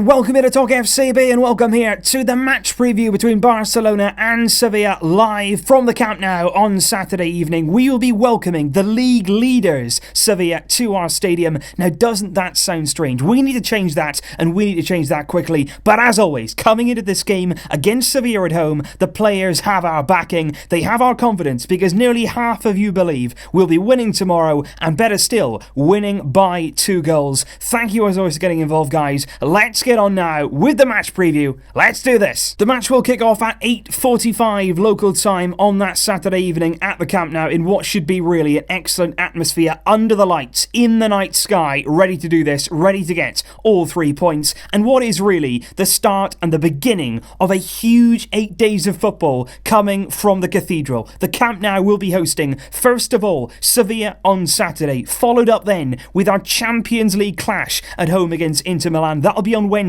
And welcome here to Talk FCB, and welcome here to the match preview between Barcelona and Sevilla, live from the Camp Nou on Saturday evening. We will be welcoming the league leaders, Sevilla, to our stadium. Now, doesn't that sound strange? We need to change that, and we need to change that quickly. But as always, coming into this game against Sevilla at home, the players have our backing. They have our confidence, because nearly half of you believe we'll be winning tomorrow, and better still, winning by 2 goals. Thank you as always for getting involved, guys. Let's get on now with the match preview. Let's do this. The match will kick off at 8:45 local time on that Saturday evening at the Camp Nou in what should be really an excellent atmosphere under the lights in the night sky, ready to do this, ready to get all 3 points, and what is really the start and the beginning of a huge 8 days of football coming from the cathedral. The Camp Nou will be hosting, first of all, Sevilla on Saturday, followed up then with our Champions League clash at home against Inter Milan. That'll be on Wednesday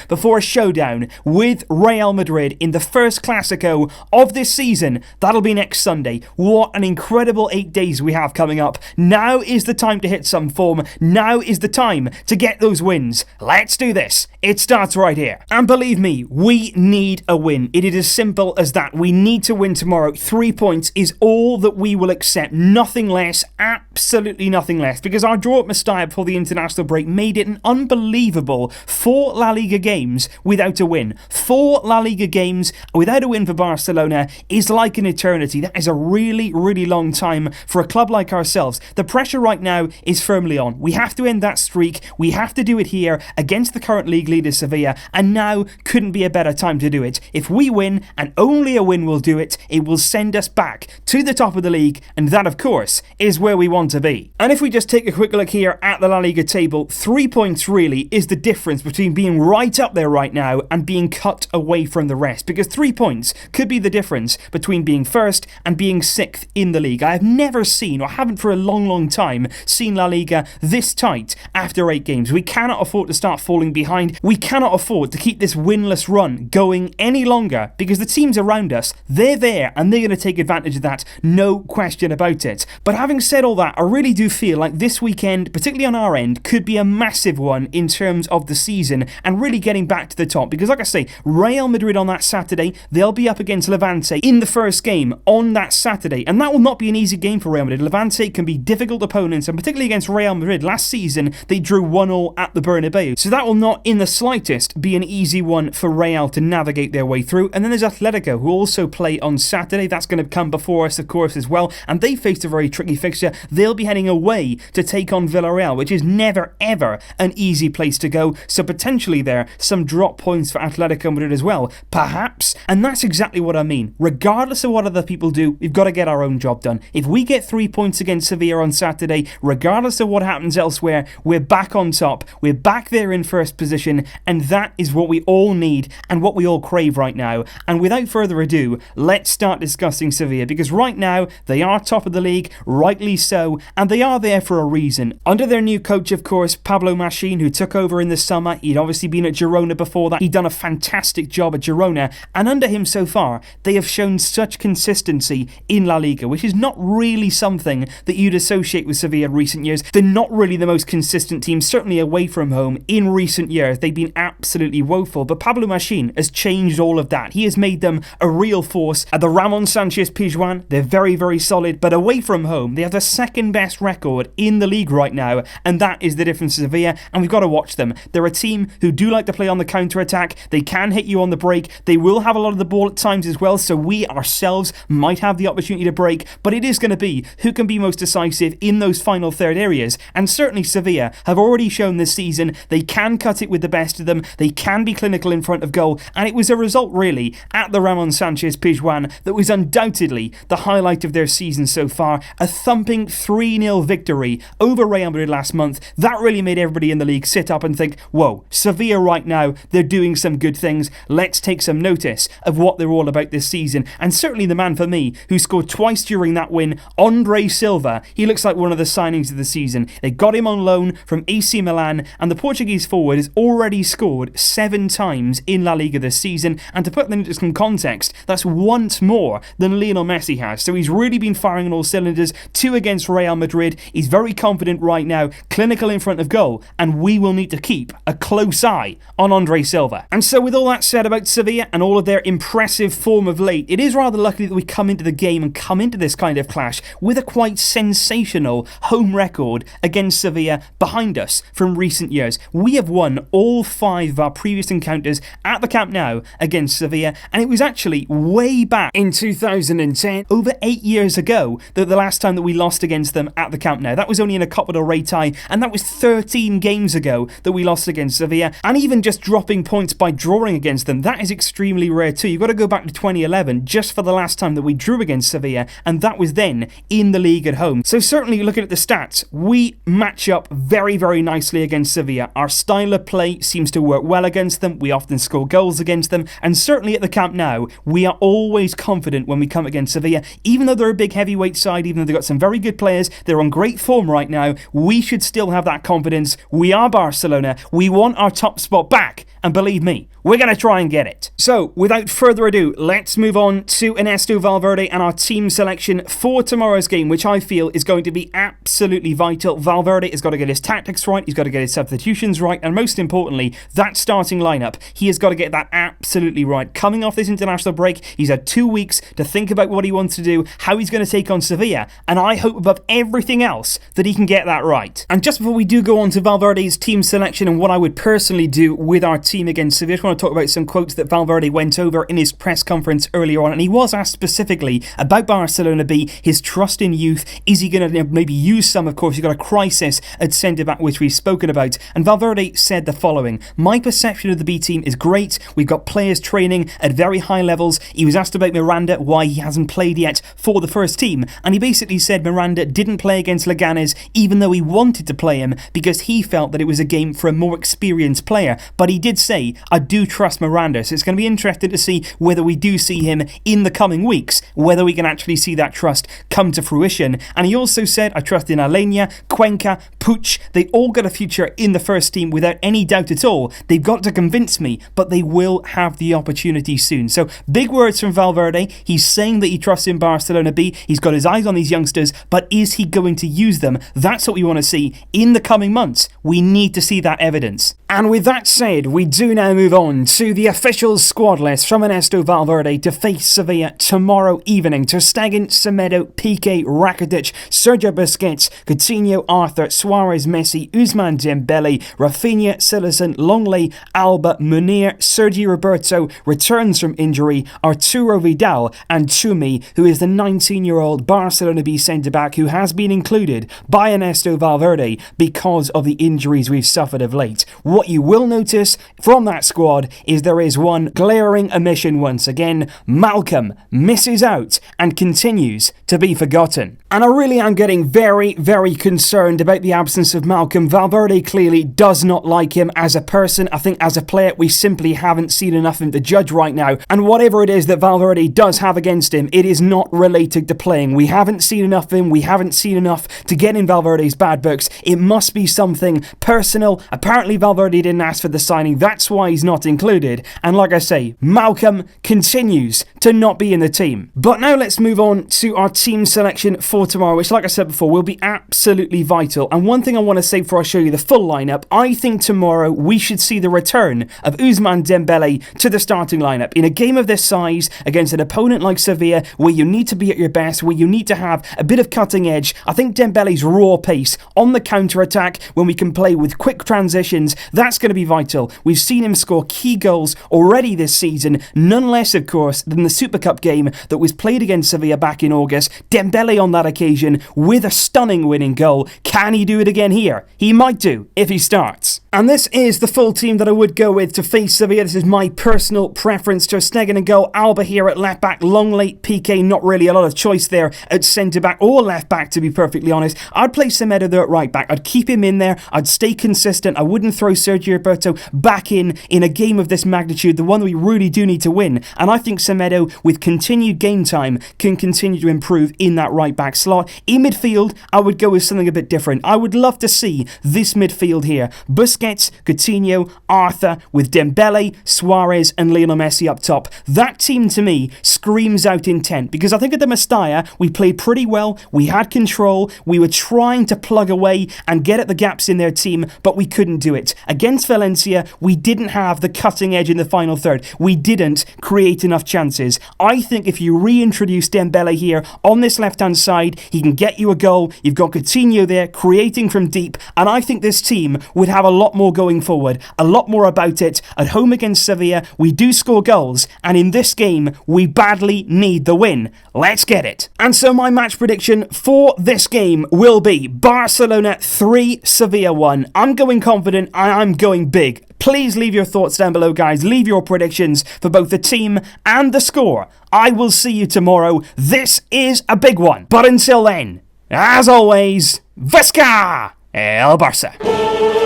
before a showdown with Real Madrid in the first Clásico of this season. That'll be next Sunday. What an incredible 8 days we have coming up. Now is the time to hit some form. Now is the time to get those wins. Let's do this. It starts right here. And believe me, we need a win. It is as simple as that. We need to win tomorrow. 3 points is all that we will accept. Nothing less. Absolutely nothing less. Because our draw at Mestalla before the international break made it an unbelievable 4 La Liga games without a win. 4 La Liga games without a win for Barcelona is like an eternity. That is a really, really long time for a club like ourselves. The pressure right now is firmly on. We have to end that streak. We have to do it here against the current league leader Sevilla, and now couldn't be a better time to do it. If we win, and only a win will do it, it will send us back to the top of the league, and that, of course, is where we want to be. And if we just take a quick look here at the La Liga table, 3 points really is the difference between being right up there right now and being cut away from the rest, because 3 points could be the difference between being first and being 6th in the league. I have never seen, or haven't for a long time, seen La Liga this tight after 8 games. We cannot afford to start falling behind. We cannot afford to keep this winless run going any longer, because the teams around us, they're there and they're going to take advantage of that, no question about it. But having said all that, I really do feel like this weekend, particularly on our end, could be a massive one in terms of the season and really getting back to the top, because like I say, Real Madrid on that Saturday, they'll be up against Levante in the first game on that Saturday, and that will not be an easy game for Real Madrid. Levante can be difficult opponents, and particularly against Real Madrid last season, they drew 1-1 at the Bernabeu, so that will not in the slightest be an easy one for Real to navigate their way through. And then there's Atletico, who also play on Saturday. That's going to come before us, of course, as well, and they faced a very tricky fixture. They'll be heading away to take on Villarreal, which is never ever an easy place to go, so potentially there some drop points for Atletico Madrid as well, perhaps. And that's exactly what I mean. Regardless of what other people do, we've got to get our own job done. If we get 3 points against Sevilla on Saturday, regardless of what happens elsewhere, we're back on top, we're back there in first position, and that is what we all need and what we all crave right now. And without further ado, let's start discussing Sevilla, because right now they are top of the league, rightly so, and they are there for a reason. Under their new coach, of course, Pablo Machín, who took over in the summer. He'd obviously been at Girona before that. He'd done a fantastic job at Girona, and under him so far, they have shown such consistency in La Liga, which is not really something that you'd associate with Sevilla in recent years. They're not really the most consistent team, certainly away from home in recent years. They've been absolutely woeful, but Pablo Machín has changed all of that. He has made them a real force. At the Ramon Sanchez Pizjuan, they're very, very solid, but away from home, they have the second best record in the league right now, and that is the difference to Sevilla, and we've got to watch them. They're a team who do like to play on the counter-attack. They can hit you on the break. They will have a lot of the ball at times as well, so we ourselves might have the opportunity to break, but it is going to be who can be most decisive in those final third areas, and certainly Sevilla have already shown this season they can cut it with the best of them. They can be clinical in front of goal, and it was a result really at the Ramon Sanchez Pizjuan that was undoubtedly the highlight of their season so far. A thumping 3-0 victory over Real Madrid last month. That really made everybody in the league sit up and think, whoa, Sevilla right now, they're doing some good things. Let's take some notice of what they're all about this season. And certainly the man for me who scored twice during that win, André Silva, he looks like one of the signings of the season. They got him on loan from AC Milan, and the Portuguese forward has already scored 7 times in La Liga this season, and to put them into some context, that's once more than Lionel Messi has. So he's really been firing on all cylinders. 2 against Real Madrid. He's very confident right now, clinical in front of goal, and we will need to keep a close sigh on André Silva. And so with all that said about Sevilla and all of their impressive form of late, it is rather lucky that we come into the game and come into this kind of clash with a quite sensational home record against Sevilla behind us from recent years. We have won all 5 of our previous encounters at the Camp Nou against Sevilla, and it was actually way back in 2010, over 8 years ago, that the last time that we lost against them at the Camp Nou. That was only in a Copa del Rey tie, and that was 13 games ago that we lost against Sevilla. And even just dropping points by drawing against them, that is extremely rare too. You've got to go back to 2011 just for the last time that we drew against Sevilla, and that was then in the league at home. So certainly looking at the stats, we match up very, very nicely against Sevilla. Our style of play seems to work well against them. We often score goals against them, and certainly at the Camp Nou, we are always confident when we come against Sevilla. Even though they're a big heavyweight side, even though they've got some very good players, they're on great form right now, we should still have that confidence. We are Barcelona. We want our top spot back, and believe me, we're going to try and get it. So, without further ado, let's move on to Ernesto Valverde and our team selection for tomorrow's game, which I feel is going to be absolutely vital. Valverde has got to get his tactics right, he's got to get his substitutions right, and most importantly, that starting lineup. He has got to get that absolutely right. Coming off this international break, he's had 2 weeks to think about what he wants to do, how he's going to take on Sevilla, and I hope above everything else that he can get that right. And just before we do go on to Valverde's team selection and what I would personally do with our team against Sevilla, I just want to talk about some quotes that Valverde went over in his press conference earlier on, and he was asked specifically about Barcelona B, his trust in youth. Is he going to maybe use some? Of course, he's got a crisis at centre-back, which we've spoken about, and Valverde said the following: "My perception of the B team is great. We've got players training at very high levels." He was asked about Miranda, why he hasn't played yet for the first team, and he basically said Miranda didn't play against Leganes even though he wanted to play him because he felt that it was a game for a more experienced player. But he did say, "I do trust Miranda," so it's going to be interesting to see whether we do see him in the coming weeks, whether we can actually see that trust come to fruition. And he also said, "I trust in Alenia, Cuenca, Puig. They all got a future in the first team without any doubt at all. They've got to convince me, but they will have the opportunity soon." So big words from Valverde. He's saying that he trusts in Barcelona B. He's got his eyes on these youngsters, but is he going to use them? That's what we want to see in the coming months. We need to see that evidence. And with that said, we do now move on to the official squad list from Ernesto Valverde to face Sevilla tomorrow evening. Ter Stegen, Semedo, Piqué, Rakitic, Sergio Busquets, Coutinho, Arthur, Suarez, Messi, Ousmane Dembele, Rafinha, Silesen, Longley, Alba, Munir, Sergi Roberto returns from injury, Arturo Vidal, and Chumi, who is the 19-year-old Barcelona B centre-back who has been included by Ernesto Valverde because of the injuries we've suffered of late. What you will notice from that squad is there is one glaring omission once again. Malcolm misses out and continues to be forgotten. And I really am getting very, very concerned about the absence of Malcolm. Valverde clearly does not like him as a person. I think as a player, we simply haven't seen enough of him to judge right now. And whatever it is that Valverde does have against him, it is not related to playing. We haven't seen enough of him. We haven't seen enough to get in Valverde's bad books. It must be something personal. Apparently Valverde didn't ask for the signing. That's why he's not included. And like I say, Malcolm continues to not be in the team. But now let's move on to our team selection for tomorrow, which, like I said before, will be absolutely vital. And one thing I want to say before I show you the full lineup, I think tomorrow we should see the return of Ousmane Dembele to the starting lineup. In a game of this size, against an opponent like Sevilla, where you need to be at your best, where you need to have a bit of cutting edge, I think Dembele's raw pace on the counter-attack, when we can play with quick transitions, that's going to be vital. We've seen him score key goals already this season, none less, of course, than the Super Cup game that was played against Sevilla back in August. Dembele on that occasion with a stunning winning goal. Can he do it again here? He might do if he starts. And this is the full team that I would go with to face Sevilla. This is my personal preference. Ter Stegen and goal, Alba here at left back, Longley, Piqué, not really a lot of choice there at centre back or left back, to be perfectly honest. I'd play Semedo there at right back. I'd keep him in there. I'd stay consistent. I wouldn't throw Sergio Roberto back in a game of this magnitude, the one that we really do need to win. And I think Semedo, with continued game time, can continue to improve in that right back slot. In midfield, I would go with something a bit different. I would would love to see this midfield here. Busquets, Coutinho, Arthur, with Dembele, Suarez and Lionel Messi up top. That team to me screams out intent, because I think at the Mestalla we played pretty well, we had control, we were trying to plug away and get at the gaps in their team, but we couldn't do it. Against Valencia, we didn't have the cutting edge in the final third. We didn't create enough chances. I think if you reintroduce Dembele here on this left-hand side, he can get you a goal. You've got Coutinho there creating from deep, and I think this team would have a lot more going forward, a lot more about it. At home against Sevilla, we do score goals, and in this game, we badly need the win. Let's get it. And so my match prediction for this game will be Barcelona 3, Sevilla 1. I'm going confident, I'm going big. Please leave your thoughts down below, guys. Leave your predictions for both the team and the score. I will see you tomorrow. This is a big one. But until then, as always, Visca El Barça.